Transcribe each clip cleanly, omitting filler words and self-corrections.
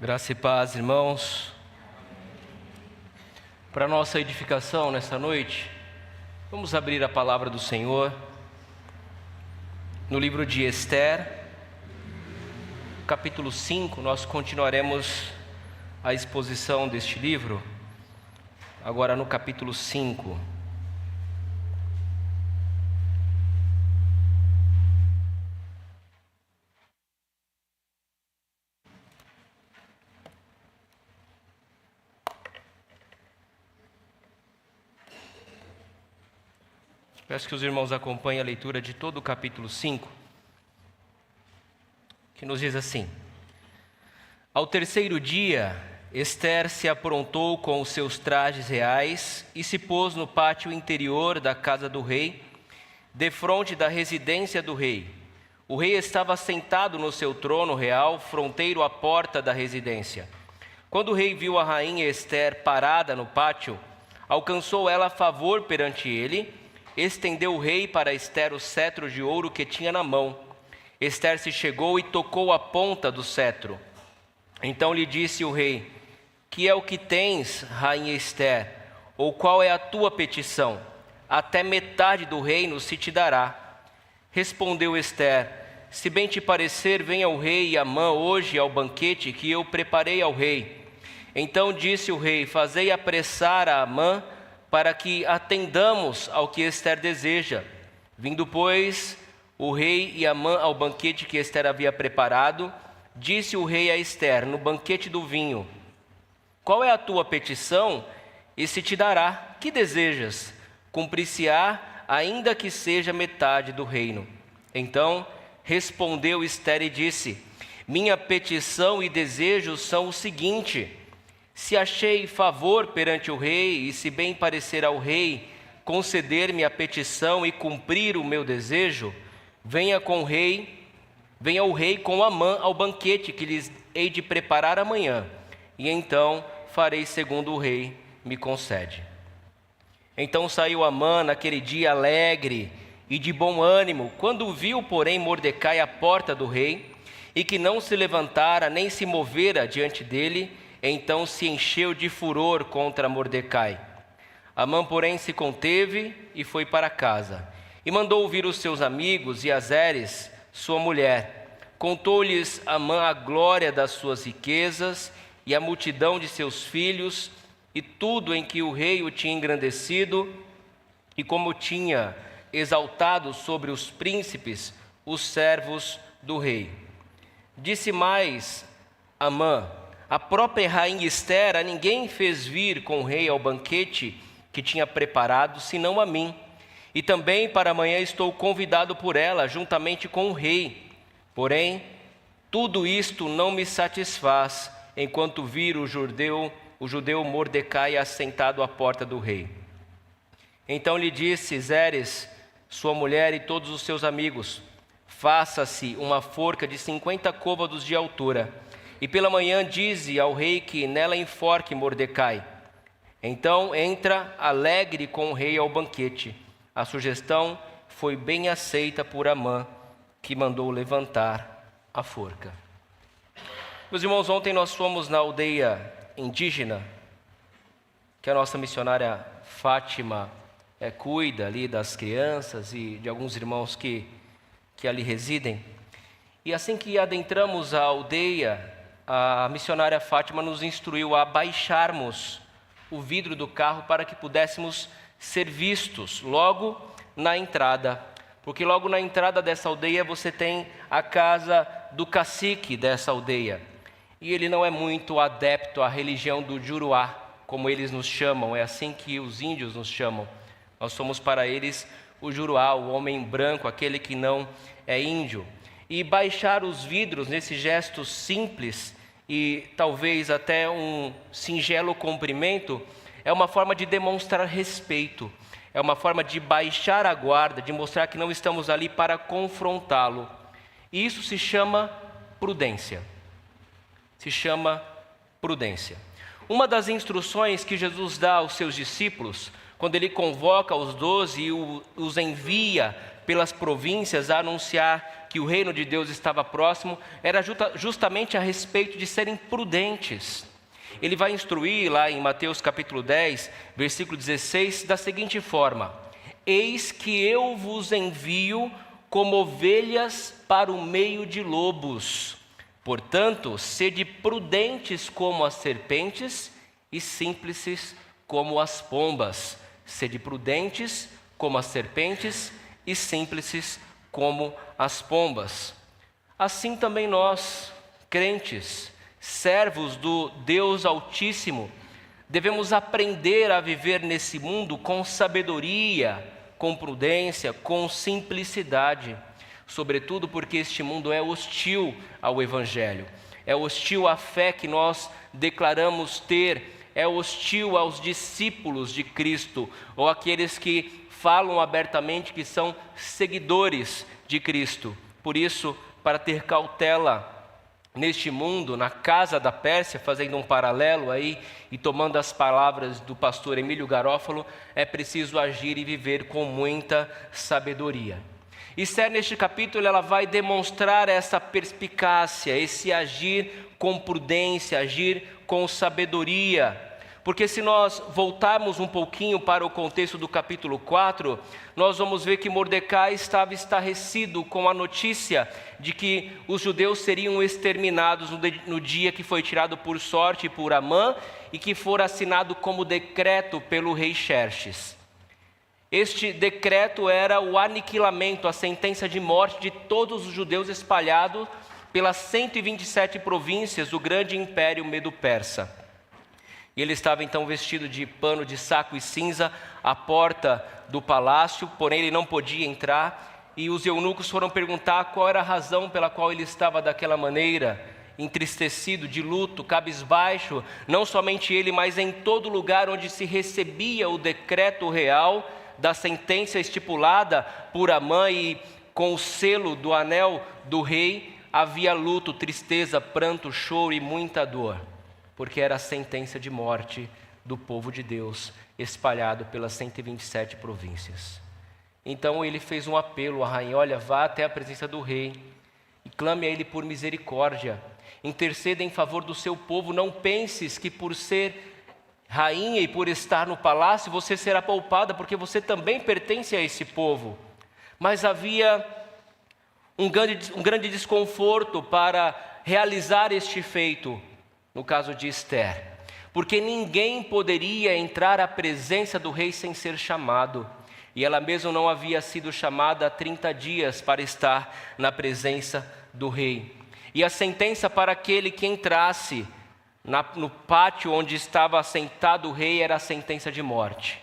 Graça e paz, irmãos. Para nossa edificação nessa noite, vamos abrir a palavra do Senhor no livro de Esther, capítulo 5. Nós continuaremos a exposição deste livro, agora no capítulo 5. Peço que os irmãos acompanhem a leitura de todo o capítulo 5, que nos diz assim: Ao terceiro dia, Esther se aprontou com os seus trajes reais e se pôs no pátio interior da casa do rei, defronte da residência do rei. O rei estava sentado no seu trono real, fronteiro à porta da residência. Quando o rei viu a rainha Esther parada no pátio, alcançou ela favor perante ele. Estendeu o rei para Esther o cetro de ouro que tinha na mão. Esther se chegou e tocou a ponta do cetro. Então lhe disse o rei: Que é o que tens, rainha Esther? Ou qual é a tua petição? Até metade do reino se te dará. Respondeu Esther: Se bem te parecer, venha o rei e Amã hoje ao banquete que eu preparei ao rei. Então disse o rei: Fazei apressar a Amã, para que atendamos ao que Esther deseja. Vindo, pois, o rei e Amã ao banquete que Esther havia preparado, disse o rei a Esther, no banquete do vinho: Qual é a tua petição? E se te dará. Que desejas? Cumprir-se-á, ainda que seja metade do reino. Então respondeu Esther e disse: Minha petição e desejo são o seguinte: se achei favor perante o rei, e se bem parecer ao rei conceder-me a petição e cumprir o meu desejo, venha o rei com Amã ao banquete que lhes hei de preparar amanhã, e então farei segundo o rei me concede. Então saiu Amã naquele dia alegre e de bom ânimo, quando viu, porém, Mordecai à porta do rei, e que não se levantara nem se movera diante dele. Então se encheu de furor contra Mordecai. Amã, porém, se conteve e foi para casa. E mandou ouvir os seus amigos e Azeres, sua mulher. Contou-lhes Amã a glória das suas riquezas e a multidão de seus filhos, e tudo em que o rei o tinha engrandecido, e como tinha exaltado sobre os príncipes os servos do rei. Disse mais Amã: A própria rainha Esther a ninguém fez vir com o rei ao banquete que tinha preparado, senão a mim. E também para amanhã estou convidado por ela, juntamente com o rei. Porém, tudo isto não me satisfaz, enquanto vir o judeu Mordecai assentado à porta do rei. Então lhe disse Zeres, sua mulher, e todos os seus amigos: Faça-se uma forca de 50 côvados de altura, e pela manhã dize ao rei que nela enforque Mordecai. Então entra alegre com o rei ao banquete. A sugestão foi bem aceita por Amã, que mandou levantar a forca. Meus irmãos, ontem nós fomos na aldeia indígena, que a nossa missionária Fátima cuida ali das crianças e de alguns irmãos que ali residem. E assim que adentramos a aldeia, a missionária Fátima nos instruiu a baixarmos o vidro do carro para que pudéssemos ser vistos logo na entrada. Porque logo na entrada dessa aldeia você tem a casa do cacique dessa aldeia. E ele não é muito adepto à religião do Juruá, como eles nos chamam, é assim que os índios nos chamam. Nós somos para eles o Juruá, o homem branco, aquele que não é índio. E baixar os vidros nesse gesto simples e talvez até um singelo cumprimento, é uma forma de demonstrar respeito, é uma forma de baixar a guarda, de mostrar que não estamos ali para confrontá-lo. E isso se chama prudência. Se chama prudência. Uma das instruções que Jesus dá aos seus discípulos, quando ele convoca os 12 e os envia pelas províncias a anunciar que o reino de Deus estava próximo, era justamente a respeito de serem prudentes. Ele vai instruir lá em Mateus capítulo 10, versículo 16, da seguinte forma: eis que eu vos envio como ovelhas para o meio de lobos. Portanto, sede prudentes como as serpentes e simples como as pombas. Sede prudentes como as serpentes e simples como as pombas. Assim também nós, crentes, servos do Deus Altíssimo, devemos aprender a viver nesse mundo com sabedoria, com prudência, com simplicidade, sobretudo porque este mundo é hostil ao Evangelho, é hostil à fé que nós declaramos ter, é hostil aos discípulos de Cristo, ou aqueles que falam abertamente que são seguidores de Cristo. Por isso, para ter cautela neste mundo, na casa da Pérsia, fazendo um paralelo aí e tomando as palavras do pastor Emílio Garófalo, é preciso agir e viver com muita sabedoria. Esther, neste capítulo, ela vai demonstrar essa perspicácia, esse agir com prudência, agir com sabedoria. Porque se nós voltarmos um pouquinho para o contexto do capítulo 4, nós vamos ver que Mordecai estava estarrecido com a notícia de que os judeus seriam exterminados no dia que foi tirado por sorte por Amã e que for assinado como decreto pelo rei Xerxes. Este decreto era o aniquilamento, a sentença de morte de todos os judeus espalhados pelas 127 províncias do grande império medo-persa. E ele estava então vestido de pano de saco e cinza à porta do palácio, porém ele não podia entrar, e os eunucos foram perguntar qual era a razão pela qual ele estava daquela maneira, entristecido, de luto, cabisbaixo, não somente ele, mas em todo lugar onde se recebia o decreto real da sentença estipulada por Amã e com o selo do anel do rei, havia luto, tristeza, pranto, choro e muita dor, porque era a sentença de morte do povo de Deus, espalhado pelas 127 províncias. Então ele fez um apelo à rainha: olha, vá até a presença do rei e clame a ele por misericórdia, interceda em favor do seu povo, não penses que por ser rainha e por estar no palácio você será poupada, porque você também pertence a esse povo. Mas havia um grande desconforto para realizar este feito, no caso de Esther, porque ninguém poderia entrar à presença do rei sem ser chamado, e ela mesma não havia sido chamada há 30 dias para estar na presença do rei. E a sentença para aquele que entrasse no pátio onde estava assentado o rei era a sentença de morte.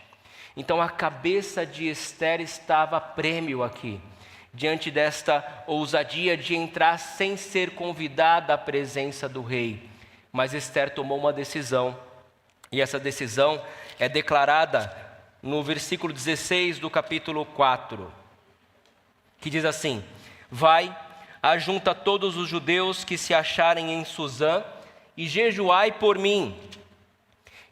Então a cabeça de Esther estava a prêmio aqui, diante desta ousadia de entrar sem ser convidada à presença do rei. Mas Esther tomou uma decisão, e essa decisão é declarada no versículo 16 do capítulo 4, que diz assim: vai, ajunta todos os judeus que se acharem em Suzã, e jejuai por mim,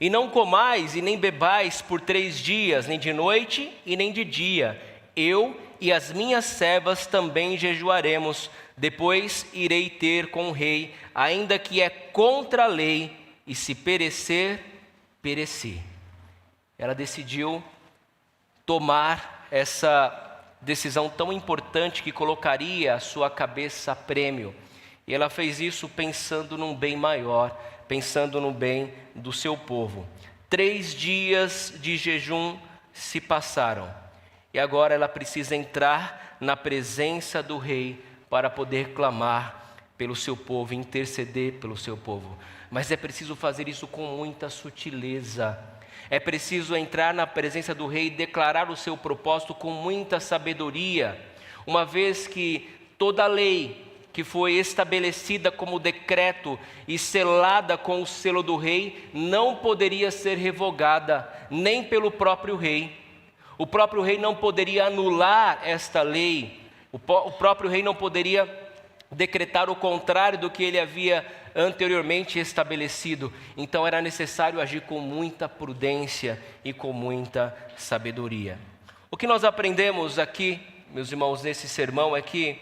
e não comais e nem bebais por 3 dias, nem de noite e nem de dia. Eu e as minhas servas também jejuaremos, depois irei ter com o rei, ainda que é contra a lei, e se perecer, pereci. Ela decidiu tomar essa decisão tão importante que colocaria a sua cabeça a prêmio. E ela fez isso pensando num bem maior, pensando no bem do seu povo. 3 dias de jejum se passaram, e agora ela precisa entrar na presença do rei para poder clamar pelo seu povo, interceder pelo seu povo. Mas é preciso fazer isso com muita sutileza. É preciso entrar na presença do rei e declarar o seu propósito com muita sabedoria, uma vez que toda a lei que foi estabelecida como decreto e selada com o selo do rei não poderia ser revogada, nem pelo próprio rei. O próprio rei não poderia anular esta lei, o próprio rei não poderia decretar o contrário do que ele havia anteriormente estabelecido. Então era necessário agir com muita prudência e com muita sabedoria. O que nós aprendemos aqui, meus irmãos, nesse sermão é que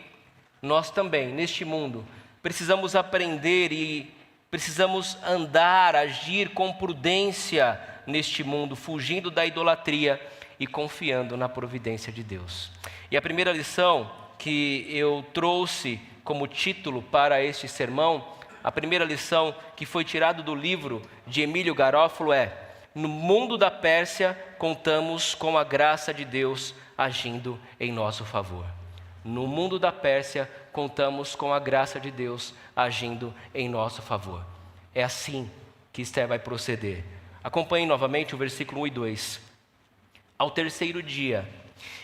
nós também, neste mundo, precisamos aprender e precisamos andar, agir com prudência neste mundo, fugindo da idolatria e confiando na providência de Deus. E a primeira lição que eu trouxe como título para este sermão, a primeira lição que foi tirada do livro de Emílio Garófalo é: no mundo da Pérsia, contamos com a graça de Deus agindo em nosso favor. No mundo da Pérsia, contamos com a graça de Deus agindo em nosso favor. É assim que Esther vai proceder. Acompanhe novamente o versículo 1 e 2. Ao terceiro dia,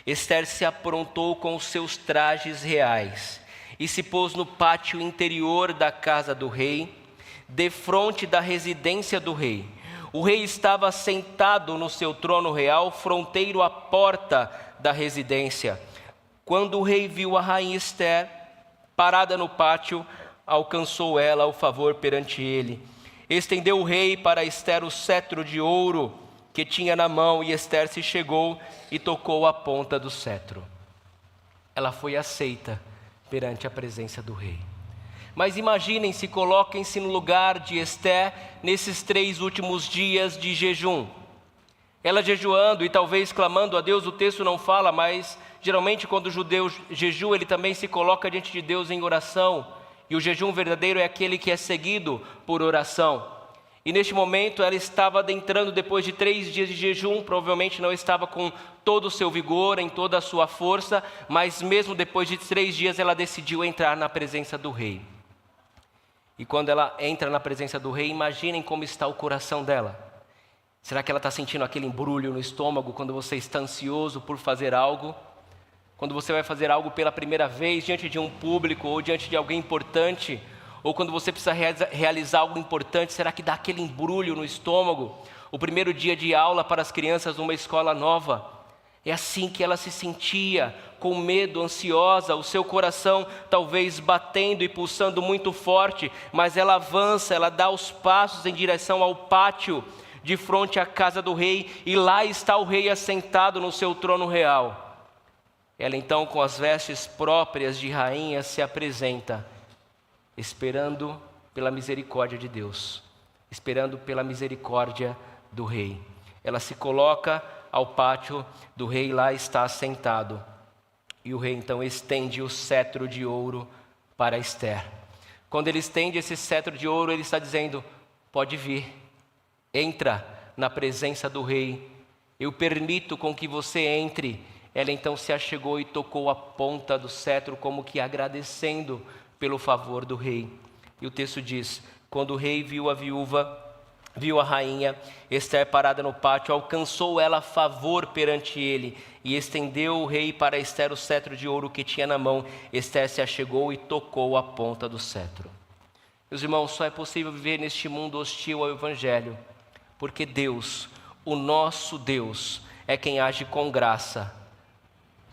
Esther se aprontou com os seus trajes reais e se pôs no pátio interior da casa do rei, defronte da residência do rei. O rei estava sentado no seu trono real, fronteiro à porta da residência. Quando o rei viu a rainha Esther parada no pátio, alcançou ela o favor perante ele. Estendeu o rei para Esther o cetro de ouro que tinha na mão, e Esther se chegou e tocou a ponta do cetro. Ela foi aceita perante a presença do rei. Mas imaginem-se, coloquem-se no lugar de Esther nesses 3 últimos dias de jejum. Ela jejuando e talvez clamando a Deus, o texto não fala, mas geralmente quando o judeu jejua, ele também se coloca diante de Deus em oração. E o jejum verdadeiro é aquele que é seguido por oração. E neste momento ela estava adentrando depois de 3 dias de jejum, provavelmente não estava com todo o seu vigor, em toda a sua força, mas mesmo depois de 3 dias ela decidiu entrar na presença do rei. E quando ela entra na presença do rei, imaginem como está o coração dela. Será que ela está sentindo aquele embrulho no estômago quando você está ansioso por fazer algo? Quando você vai fazer algo pela primeira vez diante de um público ou diante de alguém importante, ou quando você precisa realizar algo importante, será que dá aquele embrulho no estômago? O primeiro dia de aula para as crianças numa escola nova. É assim que ela se sentia, com medo, ansiosa, o seu coração talvez batendo e pulsando muito forte, mas ela avança, ela dá os passos em direção ao pátio, de frente à casa do rei, e lá está o rei assentado no seu trono real. Ela então, com as vestes próprias de rainha, se apresenta, esperando pela misericórdia de Deus, esperando pela misericórdia do rei. Ela se coloca ao pátio do rei, lá está sentado. E o rei então estende o cetro de ouro para Esther. Quando ele estende esse cetro de ouro, ele está dizendo: pode vir, entra na presença do rei, eu permito com que você entre. Ela então se achegou e tocou a ponta do cetro, como que agradecendo pelo favor do rei. E o texto diz: quando o rei viu a viúva, viu a rainha Esther parada no pátio, alcançou ela favor perante ele, e estendeu o rei para Esther o cetro de ouro que tinha na mão. Esther se achegou e tocou a ponta do cetro. Meus irmãos, só é possível viver neste mundo hostil ao Evangelho, porque Deus, o nosso Deus, é quem age com graça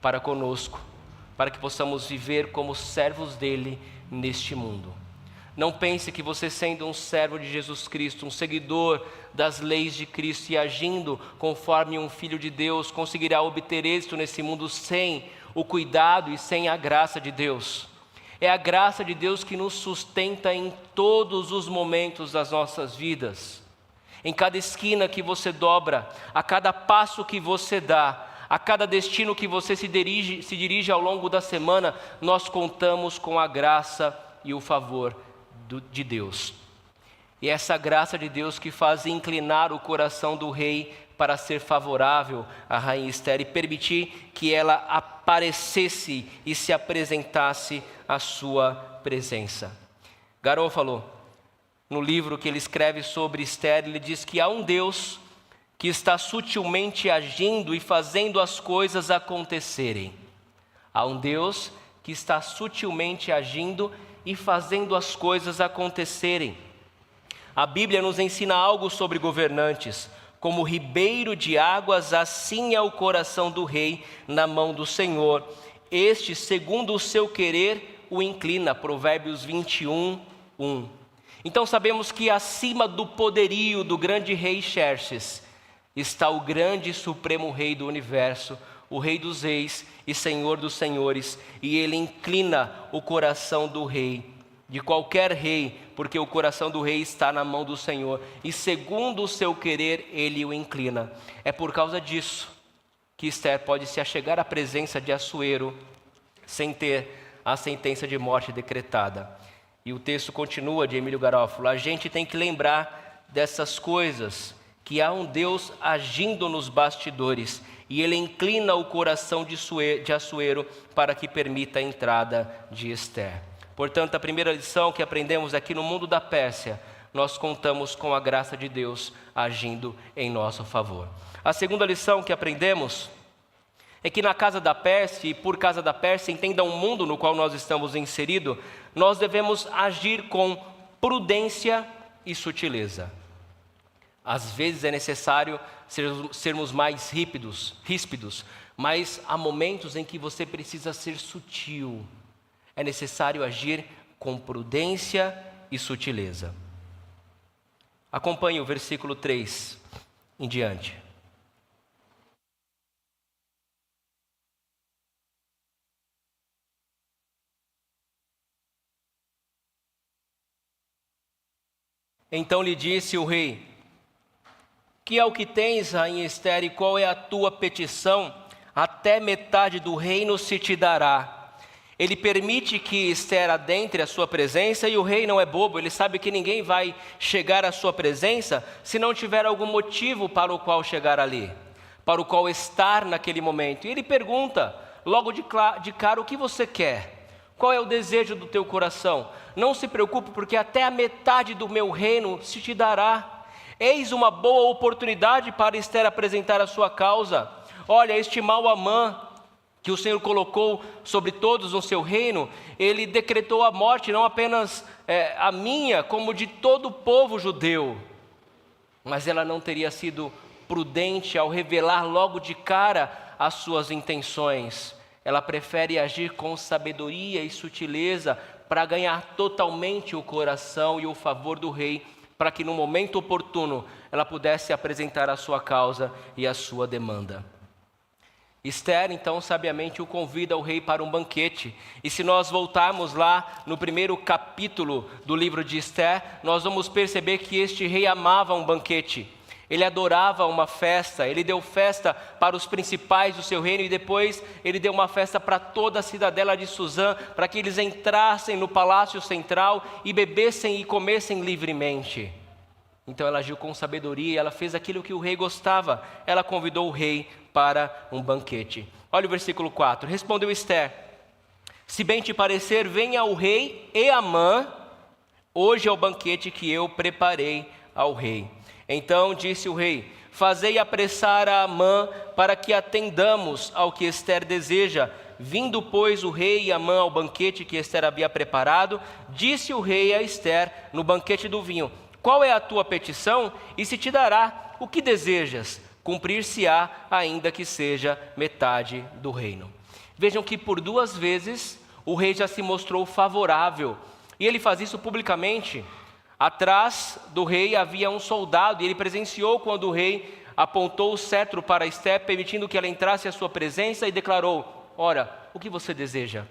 para conosco, para que possamos viver como servos dele neste mundo. Não pense que você, sendo um servo de Jesus Cristo, um seguidor das leis de Cristo e agindo conforme um filho de Deus, conseguirá obter êxito nesse mundo sem o cuidado e sem a graça de Deus. É a graça de Deus que nos sustenta em todos os momentos das nossas vidas. Em cada esquina que você dobra, a cada passo que você dá, a cada destino que você se dirige ao longo da semana, nós contamos com a graça e o favor de Deus. E essa graça de Deus que faz inclinar o coração do rei para ser favorável à rainha Esther e permitir que ela aparecesse e se apresentasse à sua presença. Garófalo, no livro que ele escreve sobre Esther, ele diz que há um Deus que está sutilmente agindo e fazendo as coisas acontecerem. Há um Deus que está sutilmente agindo e fazendo as coisas acontecerem. A Bíblia nos ensina algo sobre governantes. Como ribeiro de águas, assim é o coração do rei na mão do Senhor. Este, segundo o seu querer, o inclina. Provérbios 21, 1. Então sabemos que acima do poderio do grande rei Xerxes está o grande e supremo rei do universo, o rei dos reis e senhor dos senhores, e ele inclina o coração do rei, de qualquer rei, porque o coração do rei está na mão do Senhor, e segundo o seu querer ele o inclina. É por causa disso que Esther pode se achegar à presença de Assuero sem ter a sentença de morte decretada. E o texto continua de Emílio Garófalo: a gente tem que lembrar dessas coisas, que há um Deus agindo nos bastidores, e ele inclina o coração de Assuero para que permita a entrada de Esther. Portanto, a primeira lição que aprendemos aqui no mundo da Pérsia, nós contamos com a graça de Deus agindo em nosso favor. A segunda lição que aprendemos é que na casa da Pérsia, e por casa da Pérsia, entenda o mundo no qual nós estamos inseridos, nós devemos agir com prudência e sutileza. Às vezes é necessário sermos mais ríspidos, mas há momentos em que você precisa ser sutil. É necessário agir com prudência e sutileza. Acompanhe o versículo 3 em diante. Então lhe disse o rei: que é o que tens, rainha Esther, e qual é a tua petição? Até metade do reino se te dará. Ele permite que Esther adentre a sua presença, e o rei não é bobo, ele sabe que ninguém vai chegar à sua presença se não tiver algum motivo para o qual chegar ali, para o qual estar naquele momento. E ele pergunta logo de cara: o que você quer? Qual é o desejo do teu coração? Não se preocupe, porque até a metade do meu reino se te dará. Eis uma boa oportunidade para Esther apresentar a sua causa. Olha, este mau Amã, que o Senhor colocou sobre todos no seu reino, ele decretou a morte não apenas a minha, como de todo o povo judeu. Mas ela não teria sido prudente ao revelar logo de cara as suas intenções. Ela prefere agir com sabedoria e sutileza para ganhar totalmente o coração e o favor do rei, para que no momento oportuno ela pudesse apresentar a sua causa e a sua demanda. Esther, então, sabiamente o convida ao rei para um banquete. E se nós voltarmos lá no primeiro capítulo do livro de Esther, nós vamos perceber que este rei amava um banquete. Ele adorava uma festa, ele deu festa para os principais do seu reino e depois ele deu uma festa para toda a cidadela de Suzã, para que eles entrassem no palácio central e bebessem e comessem livremente. Então ela agiu com sabedoria, ela fez aquilo que o rei gostava, ela convidou o rei para um banquete. Olha o versículo 4, respondeu Esther: se bem te parecer, venha o rei e Amã, hoje é o banquete que eu preparei ao rei. Então disse o rei: fazei apressar a Amã para que atendamos ao que Esther deseja. Vindo, pois, o rei e Amã ao banquete que Esther havia preparado, disse o rei a Esther no banquete do vinho: qual é a tua petição? E se te dará o que desejas, cumprir-se-á, ainda que seja metade do reino. Vejam que por 2 vezes o rei já se mostrou favorável, e ele faz isso publicamente. Atrás do rei havia um soldado, e ele presenciou quando o rei apontou o cetro para Esther, permitindo que ela entrasse à sua presença, e declarou: ora, o que você deseja?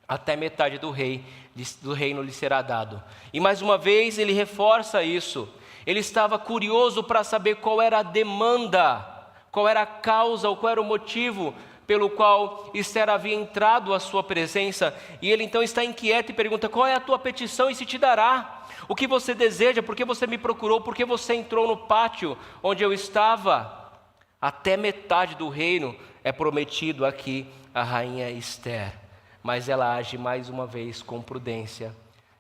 Até metade do reino lhe será dado. E mais uma vez ele reforça isso. Ele estava curioso para saber qual era a demanda, qual era a causa, ou qual era o motivo pelo qual Esther havia entrado à sua presença. E ele então está inquieto e pergunta: qual é a tua petição e se te dará? O que você deseja? Por que você me procurou? Por que você entrou no pátio onde eu estava? Até metade do reino é prometido aqui a rainha Esther. Mas ela age mais uma vez com prudência.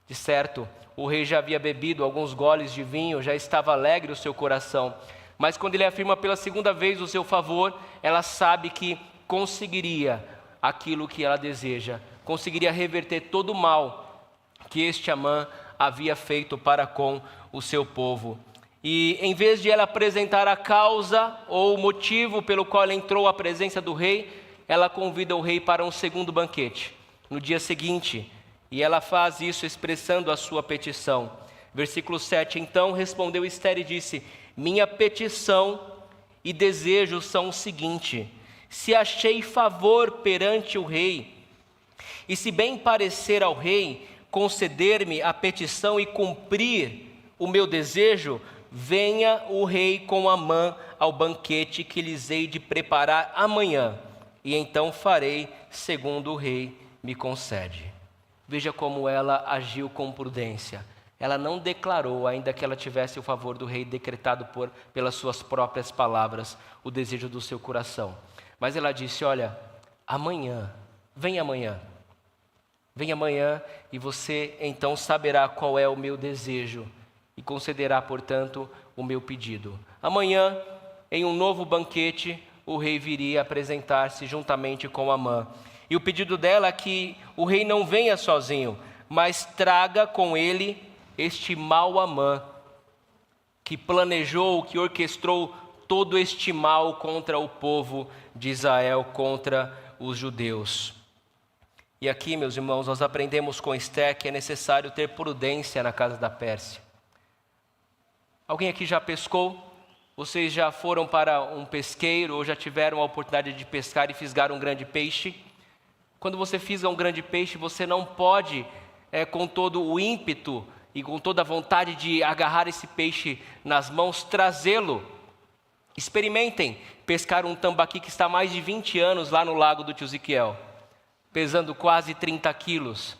De certo, o rei já havia bebido alguns goles de vinho, já estava alegre o seu coração. Mas quando ele afirma pela segunda vez o seu favor, ela sabe que conseguiria aquilo que ela deseja. Conseguiria reverter todo o mal que este Amã havia feito para com o seu povo. E em vez de ela apresentar a causa ou o motivo pelo qual ela entrou à presença do rei, ela convida o rei para um segundo banquete, no dia seguinte, e ela faz isso expressando a sua petição. Versículo 7, então respondeu Ester e disse: minha petição e desejo são o seguinte: se achei favor perante o rei, e se bem parecer ao rei conceder-me a petição e cumprir o meu desejo, venha o rei com Amã ao banquete que lhes hei de preparar amanhã, e então farei segundo o rei me concede. Veja como ela agiu com prudência. Ela não declarou, ainda que ela tivesse o favor do rei decretado pelas suas próprias palavras, o desejo do seu coração. Mas ela disse: olha, amanhã, vem amanhã e você então saberá qual é o meu desejo e concederá, portanto, o meu pedido. Amanhã, em um novo banquete, o rei viria apresentar-se juntamente com Amã. E o pedido dela é que o rei não venha sozinho, mas traga com ele este mau Amã, que planejou, que orquestrou todo este mal contra o povo de Israel, contra os judeus. E aqui, meus irmãos, nós aprendemos com Ester que é necessário ter prudência na casa da Pérsia. Alguém aqui já pescou? Vocês já foram para um pesqueiro ou já tiveram a oportunidade de pescar e fisgar um grande peixe? Quando você fisga um grande peixe, você não pode, com todo o ímpeto e com toda a vontade de agarrar esse peixe nas mãos, trazê-lo. Experimentem pescar um tambaqui que está há mais de 20 anos lá no lago do Tio Ziquiel, pesando quase 30 quilos.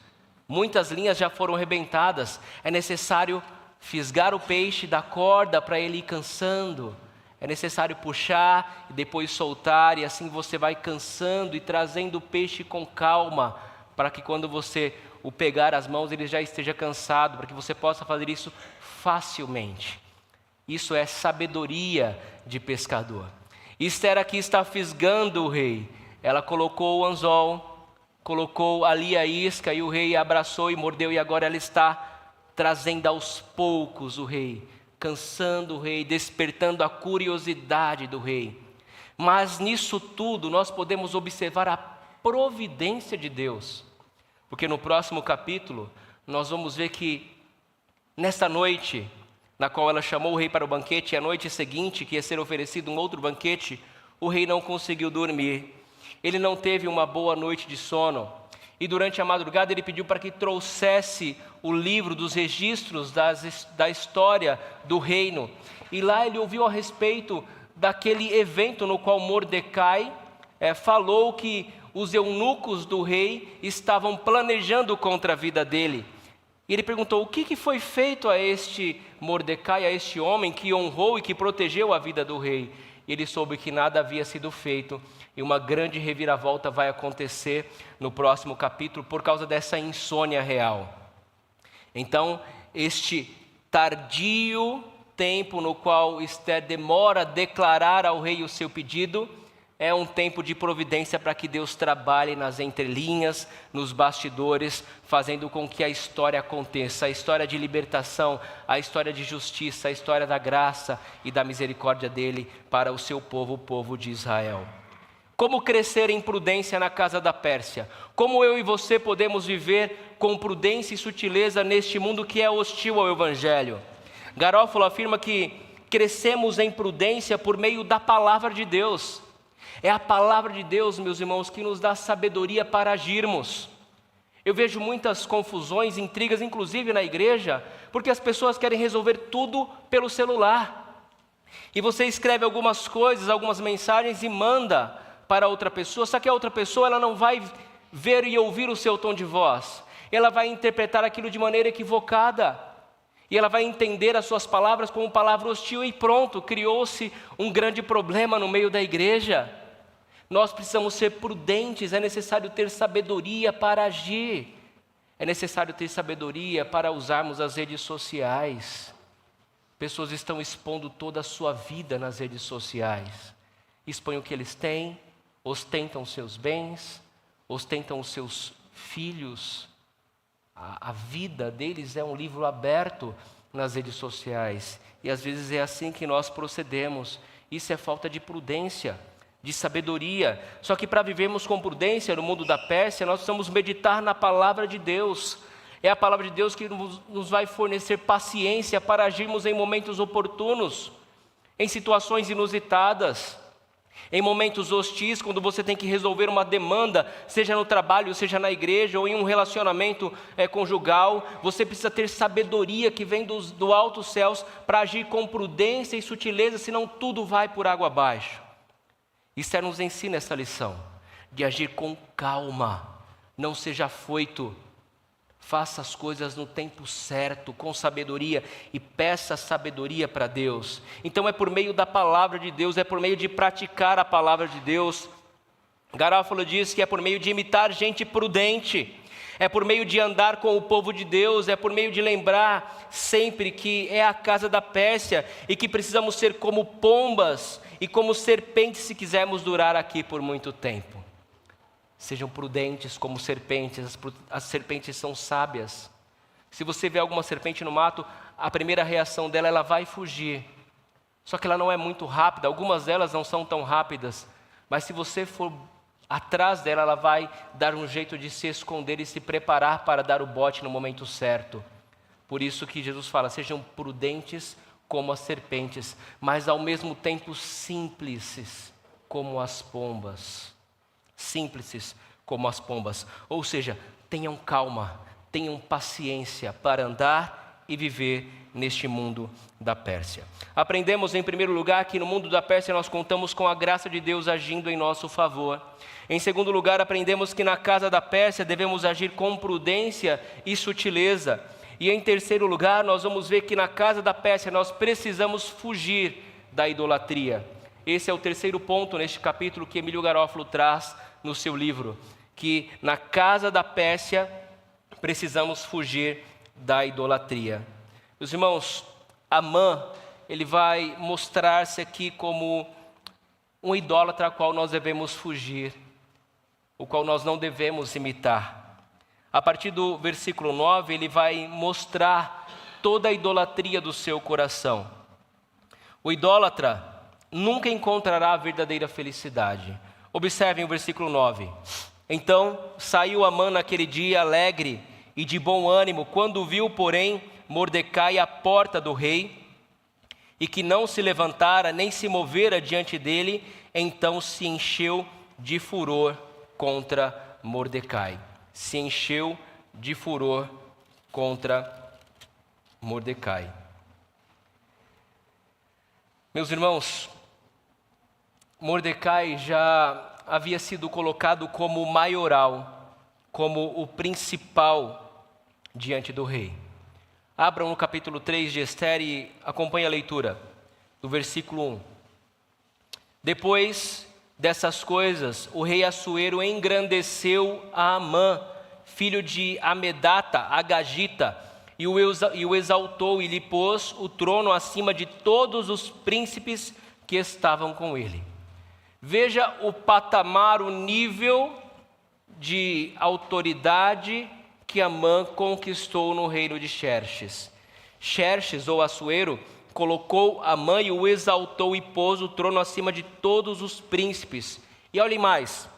Muitas linhas já foram arrebentadas. É necessário fisgar o peixe da corda para ele ir cansando. É necessário puxar e depois soltar, e assim você vai cansando e trazendo o peixe com calma, para que quando você o pegar as mãos ele já esteja cansado, para que você possa fazer isso facilmente. Isso é sabedoria de pescador. Ester aqui está fisgando o rei. Ela colocou o anzol, colocou ali a isca e o rei abraçou e mordeu, e agora ela está trazendo aos poucos o rei, cansando o rei, despertando a curiosidade do rei. Mas nisso tudo nós podemos observar a providência de Deus, porque no próximo capítulo nós vamos ver que nesta noite, na qual ela chamou o rei para o banquete, e a noite seguinte, que ia ser oferecido um outro banquete, o rei não conseguiu dormir. Ele não teve uma boa noite de sono. E durante a madrugada ele pediu para que trouxesse o livro dos registros da história do reino. E lá ele ouviu a respeito daquele evento no qual Mordecai falou que os eunucos do rei estavam planejando contra a vida dele. E ele perguntou: o que foi feito a este Mordecai, a este homem que honrou e que protegeu a vida do rei? E ele soube que nada havia sido feito, e uma grande reviravolta vai acontecer no próximo capítulo por causa dessa insônia real. Então, este tardio tempo no qual Ester demora a declarar ao rei o seu pedido, é um tempo de providência para que Deus trabalhe nas entrelinhas, nos bastidores, fazendo com que a história aconteça, a história de libertação, a história de justiça, a história da graça e da misericórdia dele para o seu povo, o povo de Israel. Como crescer em prudência na casa da Pérsia? Como eu e você podemos viver com prudência e sutileza neste mundo que é hostil ao Evangelho? Garofalo afirma que crescemos em prudência por meio da palavra de Deus. É a palavra de Deus, meus irmãos, que nos dá sabedoria para agirmos. Eu vejo muitas confusões, intrigas, inclusive na igreja, porque as pessoas querem resolver tudo pelo celular. E você escreve algumas coisas, algumas mensagens e manda para outra pessoa, só que a outra pessoa ela não vai ver e ouvir o seu tom de voz. Ela vai interpretar aquilo de maneira equivocada. E ela vai entender as suas palavras como palavra hostil e pronto, criou-se um grande problema no meio da igreja. Nós precisamos ser prudentes, é necessário ter sabedoria para agir. É necessário ter sabedoria para usarmos as redes sociais. Pessoas estão expondo toda a sua vida nas redes sociais. Expõem o que eles têm, ostentam seus bens, ostentam os seus filhos. A vida deles é um livro aberto nas redes sociais. E às vezes é assim que nós procedemos. Isso é falta de prudência, de sabedoria. Só que para vivermos com prudência no mundo da Pérsia, nós precisamos meditar na palavra de Deus. É a palavra de Deus que nos vai fornecer paciência para agirmos em momentos oportunos, em situações inusitadas, em momentos hostis, quando você tem que resolver uma demanda, seja no trabalho, seja na igreja, ou em um relacionamento conjugal. Você precisa ter sabedoria que vem do alto céus para agir com prudência e sutileza, senão tudo vai por água abaixo. Esther nos ensina essa lição, de agir com calma, não seja afoito. Faça as coisas no tempo certo, com sabedoria, e peça sabedoria para Deus. Então é por meio da palavra de Deus, é por meio de praticar a palavra de Deus. Garofalo diz que é por meio de imitar gente prudente, é por meio de andar com o povo de Deus, é por meio de lembrar sempre que é a casa da Pérsia e que precisamos ser como pombas e como serpentes se quisermos durar aqui por muito tempo. Sejam prudentes como serpentes, as serpentes são sábias. Se você vê alguma serpente no mato, a primeira reação dela, ela vai fugir. Só que ela não é muito rápida, algumas delas não são tão rápidas. Mas se você for atrás dela, ela vai dar um jeito de se esconder e se preparar para dar o bote no momento certo. Por isso que Jesus fala, sejam prudentes como as serpentes, mas ao mesmo tempo simples como as pombas. Simples como as pombas, ou seja, tenham calma, tenham paciência para andar e viver neste mundo da Pérsia. Aprendemos em primeiro lugar que no mundo da Pérsia nós contamos com a graça de Deus agindo em nosso favor. Em segundo lugar, aprendemos que na casa da Pérsia devemos agir com prudência e sutileza. E em terceiro lugar, nós vamos ver que na casa da Pérsia nós precisamos fugir da idolatria. Esse é o terceiro ponto neste capítulo que Emílio Garofalo traz no seu livro, que na casa da Pérsia precisamos fugir da idolatria. Meus irmãos, Amã, ele vai mostrar-se aqui como um idólatra ao qual nós devemos fugir, o qual nós não devemos imitar. A partir do versículo 9, ele vai mostrar toda a idolatria do seu coração. O idólatra nunca encontrará a verdadeira felicidade. Observem o versículo 9. Então saiu Amã naquele dia alegre e de bom ânimo, quando viu, porém, Mordecai à porta do rei, e que não se levantara nem se movera diante dele, então se encheu de furor contra Mordecai. Se encheu de furor contra Mordecai. Meus irmãos, Mordecai já havia sido colocado como maioral, como o principal diante do rei. Abram no capítulo 3 de Esther e acompanhem a leitura do versículo 1. Depois dessas coisas, o rei Assuero engrandeceu a Amã, filho de Amedata, Agagita, e o exaltou e lhe pôs o trono acima de todos os príncipes que estavam com ele. Veja o patamar, o nível de autoridade que Amã conquistou no reino de Xerxes. Xerxes, ou Assuero, colocou Amã e o exaltou e pôs o trono acima de todos os príncipes. E olhem mais,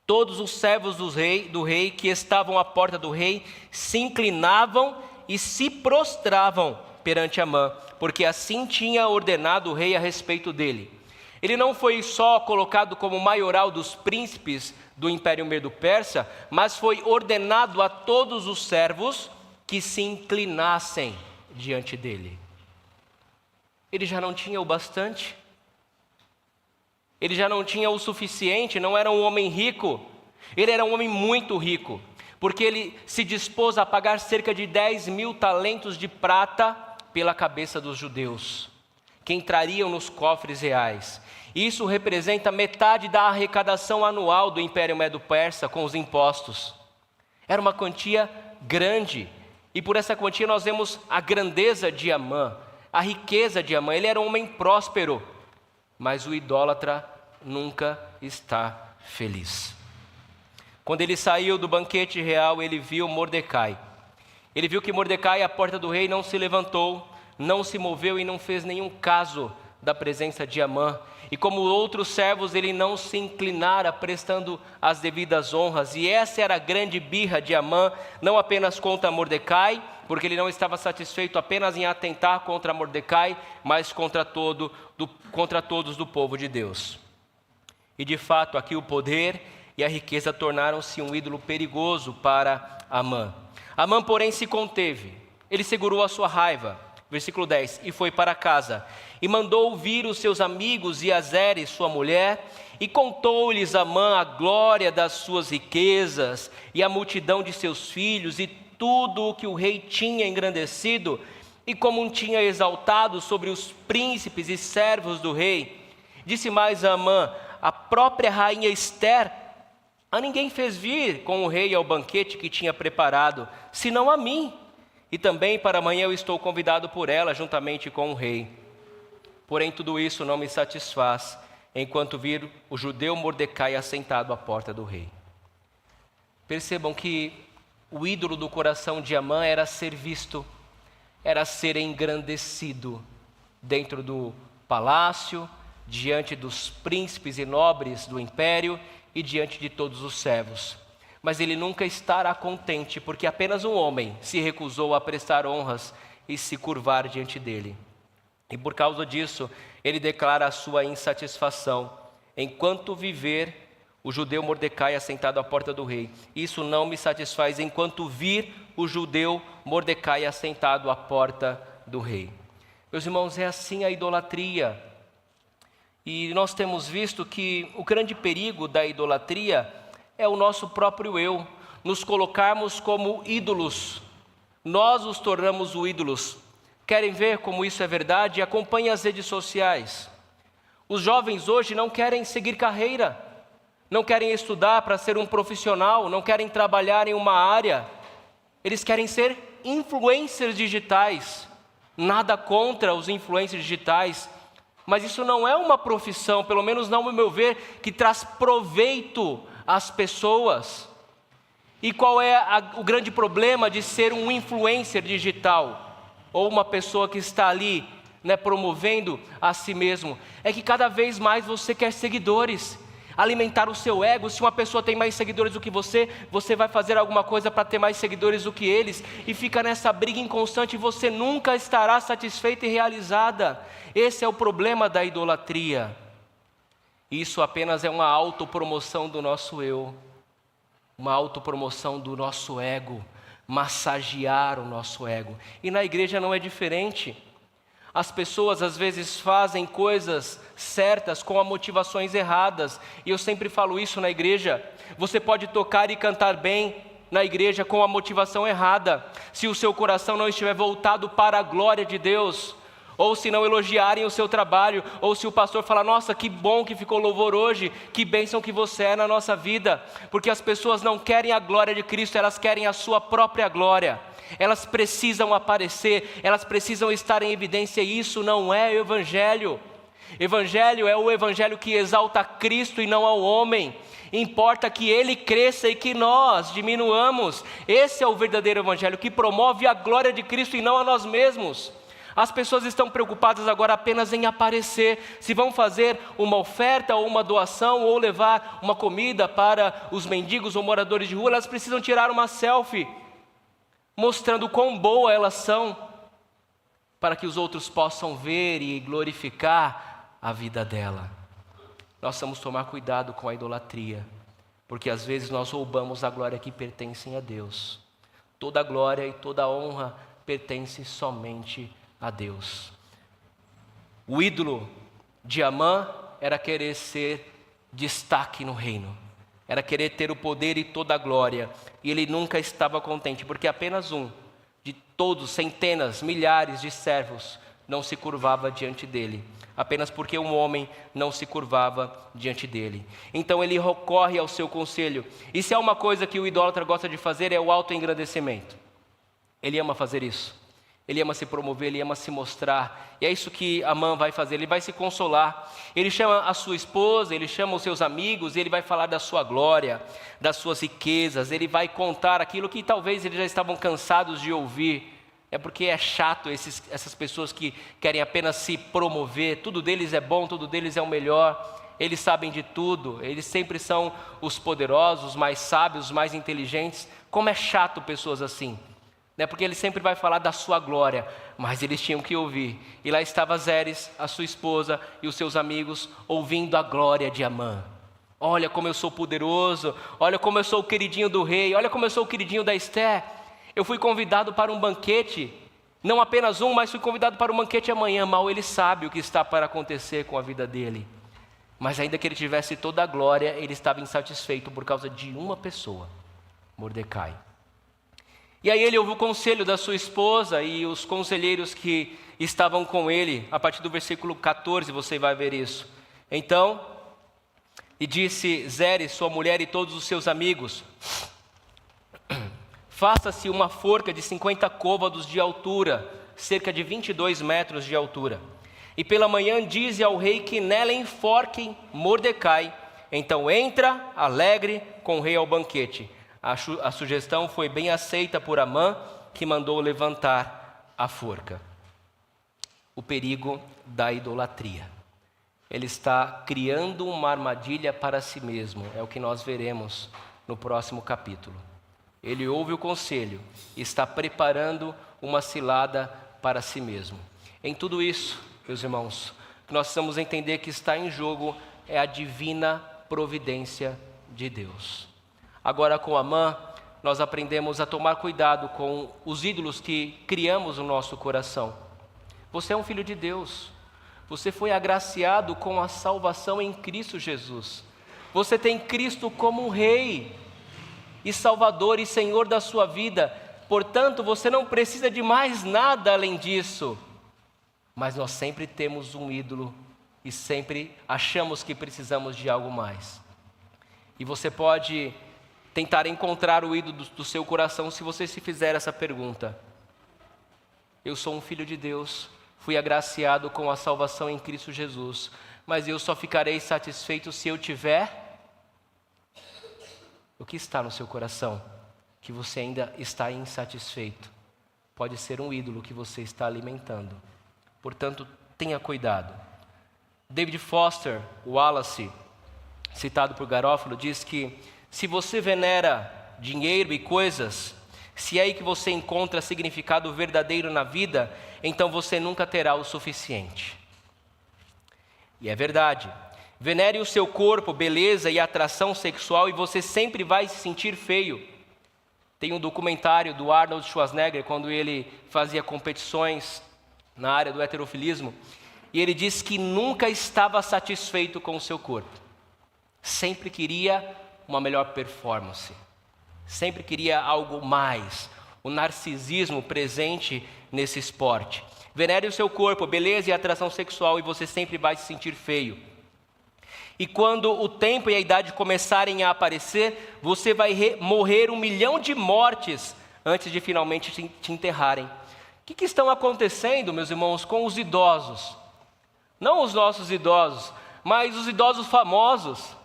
todos os servos do rei que estavam à porta do rei se inclinavam e se prostravam perante Amã, porque assim tinha ordenado o rei a respeito dele. Ele não foi só colocado como maioral dos príncipes do Império Medo-Persa, mas foi ordenado a todos os servos que se inclinassem diante dele. Ele já não tinha o bastante? Ele já não tinha o suficiente? Não era um homem rico? Ele era um homem muito rico, porque ele se dispôs a pagar cerca de 10.000 talentos de prata pela cabeça dos judeus, que entrariam nos cofres reais. Isso representa metade da arrecadação anual do Império Medo-Persa com os impostos. Era uma quantia grande, e por essa quantia nós vemos a grandeza de Amã, a riqueza de Amã. Ele era um homem próspero, mas o idólatra nunca está feliz. Quando ele saiu do banquete real, ele viu Mordecai. Ele viu que Mordecai, à porta do rei, não se levantou, não se moveu e não fez nenhum caso da presença de Amã. E como outros servos, ele não se inclinara prestando as devidas honras. E essa era a grande birra de Amã, não apenas contra Mordecai, porque ele não estava satisfeito apenas em atentar contra Mordecai, mas contra todos do povo de Deus. E de fato, aqui o poder e a riqueza tornaram-se um ídolo perigoso para Amã. Amã, porém, se conteve. Ele segurou a sua raiva. Versículo 10. E foi para casa. E mandou vir os seus amigos e Azeres, sua mulher, e contou-lhes Amã a glória das suas riquezas e a multidão de seus filhos e tudo o que o rei tinha engrandecido e como tinha exaltado sobre os príncipes e servos do rei. Disse mais a Amã: a própria rainha Ester a ninguém fez vir com o rei ao banquete que tinha preparado, senão a mim. E também para amanhã eu estou convidado por ela, juntamente com o rei. Porém, tudo isso não me satisfaz, enquanto vir o judeu Mordecai assentado à porta do rei. Percebam que o ídolo do coração de Amã era ser visto, era ser engrandecido dentro do palácio, diante dos príncipes e nobres do império e diante de todos os servos. Mas ele nunca estará contente, porque apenas um homem se recusou a prestar honras e se curvar diante dele. E por causa disso, ele declara a sua insatisfação. Enquanto viver o judeu Mordecai assentado à porta do rei, isso não me satisfaz enquanto vir o judeu Mordecai assentado à porta do rei. Meus irmãos, é assim a idolatria. E nós temos visto que o grande perigo da idolatria é o nosso próprio eu, nos colocarmos como ídolos. Nós os tornamos ídolos. Querem ver como isso é verdade? Acompanhem as redes sociais. Os jovens hoje não querem seguir carreira, não querem estudar para ser um profissional, não querem trabalhar em uma área. Eles querem ser influencers digitais. Nada contra os influencers digitais, mas isso não é uma profissão, pelo menos não ao meu ver, que traz proveito às pessoas. E qual é o grande problema de ser um influencer digital? Ou uma pessoa que está ali, promovendo a si mesmo? É que cada vez mais você quer seguidores, alimentar o seu ego. Se uma pessoa tem mais seguidores do que você, você vai fazer alguma coisa para ter mais seguidores do que eles, e fica nessa briga inconstante, e você nunca estará satisfeita e realizada. Esse é o problema da idolatria. Isso apenas é uma autopromoção do nosso eu, uma autopromoção do nosso ego, massagear o nosso ego. E na igreja não é diferente. As pessoas às vezes fazem coisas certas com motivações erradas. E eu sempre falo isso na igreja. Você pode tocar e cantar bem na igreja com a motivação errada, se o seu coração não estiver voltado para a glória de Deus, ou se não elogiarem o seu trabalho, ou se o pastor falar: nossa, que bom que ficou louvor hoje, que bênção que você é na nossa vida. Porque as pessoas não querem a glória de Cristo, elas querem a sua própria glória. Elas precisam aparecer, elas precisam estar em evidência, e isso não é evangelho. Evangelho é o evangelho que exalta Cristo e não ao homem. Importa que Ele cresça e que nós diminuamos. Esse é o verdadeiro evangelho, que promove a glória de Cristo e não a nós mesmos. As pessoas estão preocupadas agora apenas em aparecer, se vão fazer uma oferta ou uma doação, ou levar uma comida para os mendigos ou moradores de rua. Elas precisam tirar uma selfie, mostrando quão boa elas são, para que os outros possam ver e glorificar a vida dela. Nós vamos tomar cuidado com a idolatria, porque às vezes nós roubamos a glória que pertence a Deus. Toda a glória e toda a honra pertence somente a Deus. O ídolo de Amã era querer ser destaque no reino, era querer ter o poder e toda a glória, e ele nunca estava contente, porque apenas um de todos, centenas, milhares de servos não se curvava diante dele, apenas porque um homem não se curvava diante dele. Então ele recorre ao seu conselho, e se há uma coisa que o idólatra gosta de fazer, é o autoengrandecimento. Ele ama fazer isso. Ele ama se promover, ele ama se mostrar. E é isso que Amã vai fazer, ele vai se consolar. Ele chama a sua esposa, ele chama os seus amigos, e ele vai falar da sua glória, das suas riquezas. Ele vai contar aquilo que talvez eles já estavam cansados de ouvir. É porque é chato essas pessoas que querem apenas se promover, tudo deles é bom, tudo deles é o melhor, eles sabem de tudo, eles sempre são os poderosos, os mais sábios, os mais inteligentes. Como é chato pessoas assim, né? Porque ele sempre vai falar da sua glória, mas eles tinham que ouvir. E lá estava Zeres, a sua esposa e os seus amigos, ouvindo a glória de Amã. Olha como eu sou poderoso, olha como eu sou o queridinho do rei, olha como eu sou o queridinho da Ester. Eu fui convidado para um banquete, não apenas um, mas fui convidado para um banquete amanhã. Mal ele sabe o que está para acontecer com a vida dele. Mas ainda que ele tivesse toda a glória, ele estava insatisfeito por causa de uma pessoa, Mordecai. E aí ele ouviu o conselho da sua esposa e os conselheiros que estavam com ele. A partir do versículo 14 você vai ver isso. Então, e disse Zeres, sua mulher e todos os seus amigos: faça-se uma forca de 50 côvados de altura, cerca de 22 metros de altura. E pela manhã dize ao rei que nela enforquem Mordecai. Então entra, alegre, com o rei ao banquete. A sugestão foi bem aceita por Amã, que mandou levantar a forca. O perigo da idolatria. Ele está criando uma armadilha para si mesmo. É o que nós veremos no próximo capítulo. Ele ouve o conselho e está preparando uma cilada para si mesmo. Em tudo isso, meus irmãos, o que nós precisamos entender que está em jogo é a divina providência de Deus. Agora com Amã, nós aprendemos a tomar cuidado com os ídolos que criamos no nosso coração. Você é um filho de Deus. Você foi agraciado com a salvação em Cristo Jesus. Você tem Cristo como Rei e Salvador e Senhor da sua vida. Portanto, você não precisa de mais nada além disso. Mas nós sempre temos um ídolo e sempre achamos que precisamos de algo mais. E você pode tentar encontrar o ídolo do seu coração se você se fizer essa pergunta. Eu sou um filho de Deus, fui agraciado com a salvação em Cristo Jesus, mas eu só ficarei satisfeito se eu tiver. O que está no seu coração que você ainda está insatisfeito? Pode ser um ídolo que você está alimentando. Portanto, tenha cuidado. David Foster Wallace, citado por Garofalo, diz que se você venera dinheiro e coisas, se é aí que você encontra significado verdadeiro na vida, então você nunca terá o suficiente. E é verdade. Venere o seu corpo, beleza e atração sexual e você sempre vai se sentir feio. Tem um documentário do Arnold Schwarzenegger, quando ele fazia competições na área do heterofilismo, e ele disse que nunca estava satisfeito com o seu corpo. Sempre queria uma melhor performance. Sempre queria algo mais. O narcisismo presente nesse esporte. Venere o seu corpo, beleza e atração sexual, e você sempre vai se sentir feio. E quando o tempo e a idade começarem a aparecer, você vai morrer 1 milhão de mortes antes de finalmente te enterrarem. O que estão acontecendo, meus irmãos, com os idosos? Não os nossos idosos, mas os idosos famosos.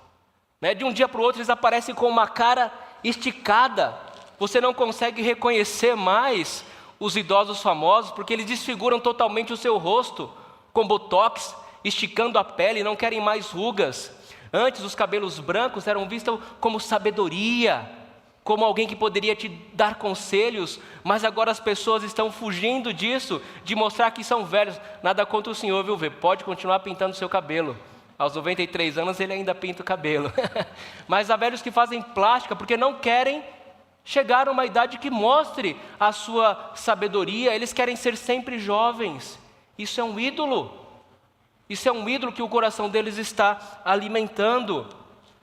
Né? De um dia para o outro eles aparecem com uma cara esticada. Você não consegue reconhecer mais os idosos famosos, porque eles desfiguram totalmente o seu rosto, com botox, esticando a pele, não querem mais rugas. Antes os cabelos brancos eram vistos como sabedoria, como alguém que poderia te dar conselhos, mas agora as pessoas estão fugindo disso, de mostrar que são velhos. Nada contra o senhor, viu? Pode continuar pintando seu cabelo. Aos 93 anos ele ainda pinta o cabelo. Mas há velhos que fazem plástica porque não querem chegar a uma idade que mostre a sua sabedoria. Eles querem ser sempre jovens. Isso é um ídolo. Isso é um ídolo que o coração deles está alimentando.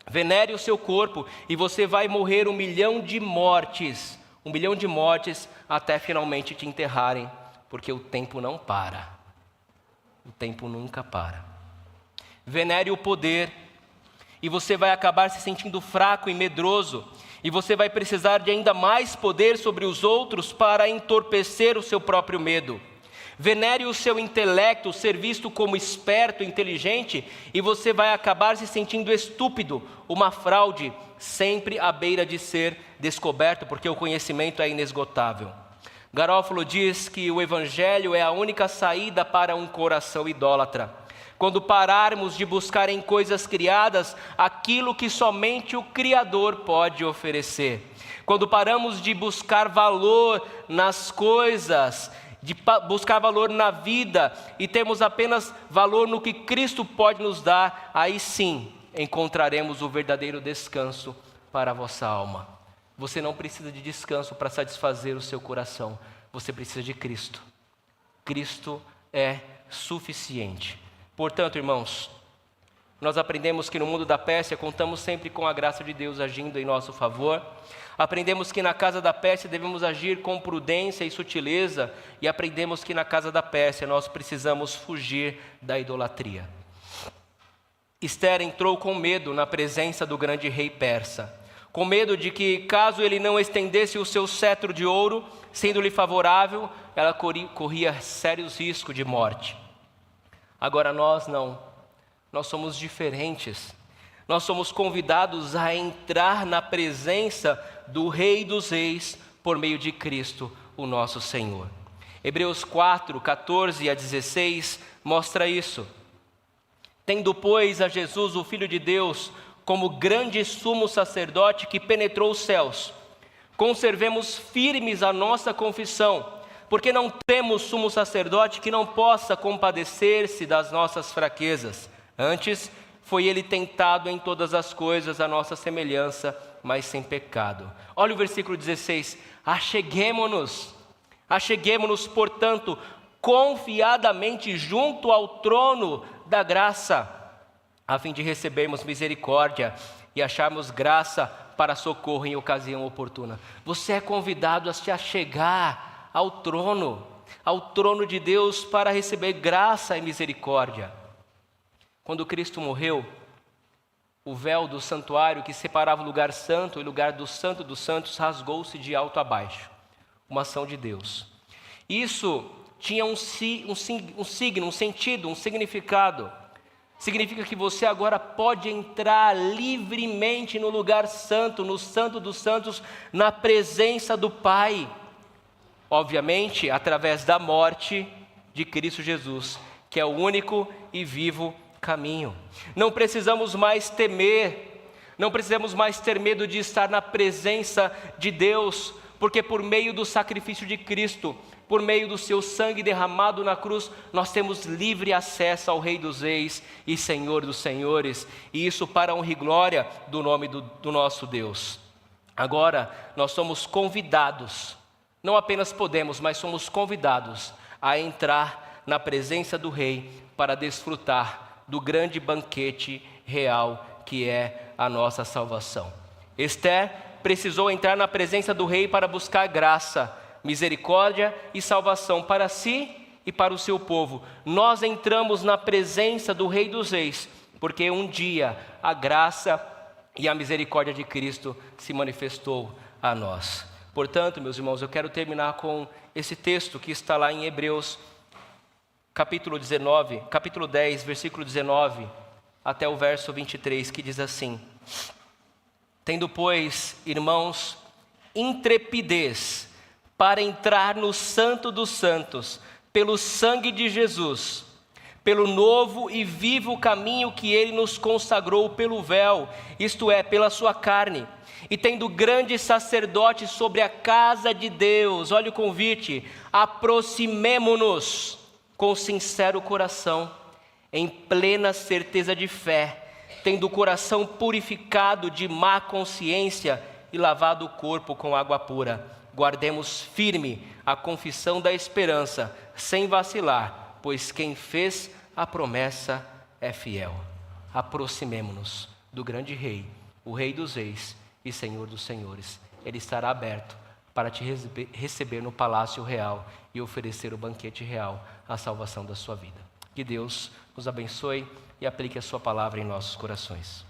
Venere o seu corpo e você vai morrer 1 milhão de mortes. 1 milhão de mortes até finalmente te enterrarem. Porque o tempo não para. O tempo nunca para. Venere o poder e você vai acabar se sentindo fraco e medroso. E você vai precisar de ainda mais poder sobre os outros para entorpecer o seu próprio medo. Venere o seu intelecto, ser visto como esperto, inteligente, e você vai acabar se sentindo estúpido, uma fraude, sempre à beira de ser descoberto, porque o conhecimento é inesgotável. Garofalo diz que o Evangelho é a única saída para um coração idólatra. Quando pararmos de buscar em coisas criadas aquilo que somente o Criador pode oferecer. Quando paramos de buscar valor nas coisas, de buscar valor na vida e temos apenas valor no que Cristo pode nos dar, aí sim encontraremos o verdadeiro descanso para a vossa alma. Você não precisa de descanso para satisfazer o seu coração, você precisa de Cristo. Cristo é suficiente. Portanto, irmãos, nós aprendemos que no mundo da Pérsia contamos sempre com a graça de Deus agindo em nosso favor. Aprendemos que na casa da Pérsia devemos agir com prudência e sutileza. E aprendemos que na casa da Pérsia nós precisamos fugir da idolatria. Esther entrou com medo na presença do grande rei persa. Com medo de que, caso ele não estendesse o seu cetro de ouro, sendo-lhe favorável, ela corria sérios riscos de morte. Agora nós não, nós somos diferentes, nós somos convidados a entrar na presença do Rei dos Reis por meio de Cristo, o nosso Senhor. Hebreus 4, 14 a 16 mostra isso. Tendo, pois, a Jesus, o Filho de Deus, como grande sumo sacerdote que penetrou os céus, conservemos firmes a nossa confissão, porque não temos sumo sacerdote que não possa compadecer-se das nossas fraquezas. Antes, foi ele tentado em todas as coisas, a nossa semelhança, mas sem pecado. Olha o versículo 16. Acheguemo-nos, portanto, confiadamente junto ao trono da graça, a fim de recebermos misericórdia e acharmos graça para socorro em ocasião oportuna. Você é convidado a se achegar ao trono de Deus para receber graça e misericórdia. Quando Cristo morreu, o véu do santuário que separava o lugar santo e o lugar do santo dos santos rasgou-se de alto a baixo. Uma ação de Deus. Isso tinha um signo, um sentido, um significado. Significa que você agora pode entrar livremente no lugar santo, no santo dos santos, na presença do Pai. Obviamente, através da morte de Cristo Jesus, que é o único e vivo caminho. Não precisamos mais temer, não precisamos mais ter medo de estar na presença de Deus, porque por meio do sacrifício de Cristo, por meio do seu sangue derramado na cruz, nós temos livre acesso ao Rei dos Reis e Senhor dos Senhores, e isso para a honra e glória do nome do nosso Deus. Agora, nós somos convidados, não apenas podemos, mas somos convidados a entrar na presença do Rei para desfrutar do grande banquete real que é a nossa salvação. Esther precisou entrar na presença do Rei para buscar graça, misericórdia e salvação para si e para o seu povo. Nós entramos na presença do Rei dos Reis, porque um dia a graça e a misericórdia de Cristo se manifestou a nós. Portanto, meus irmãos, eu quero terminar com esse texto que está lá em Hebreus, capítulo 10, versículo 19, até o verso 23, que diz assim: Tendo, pois, irmãos, intrepidez para entrar no Santo dos Santos, pelo sangue de Jesus, pelo novo e vivo caminho que ele nos consagrou pelo véu, isto é, pela sua carne, e tendo grande sacerdote sobre a casa de Deus, olha o convite, aproximemo-nos com sincero coração, em plena certeza de fé, tendo o coração purificado de má consciência e lavado o corpo com água pura. Guardemos firme a confissão da esperança, sem vacilar, pois quem fez a promessa é fiel. Aproximemo-nos do grande Rei, o Rei dos Reis e Senhor dos Senhores. Ele estará aberto para te receber no palácio real e oferecer o banquete real, a salvação da sua vida. Que Deus nos abençoe e aplique a sua palavra em nossos corações.